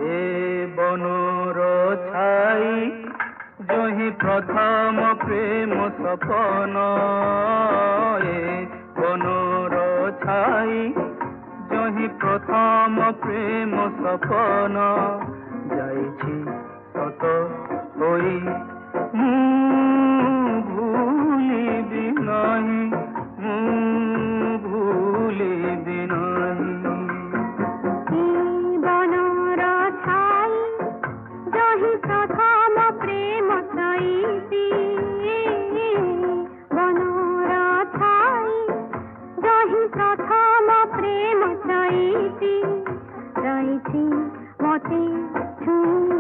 এ বনর ছাই যহি প্রথম প্রেম সপন, এ বনর ছাই যহি প্রথম প্রেম সপন, যাইছি সত হই ভুলিবি নাহি, ভুলিবি নাহি। বনর ছাই যহি প্রথম প্রেম সইছি, বনর ছাই যহি প্রথম প্রেম সইছি, যাইছি মতে ছুঁ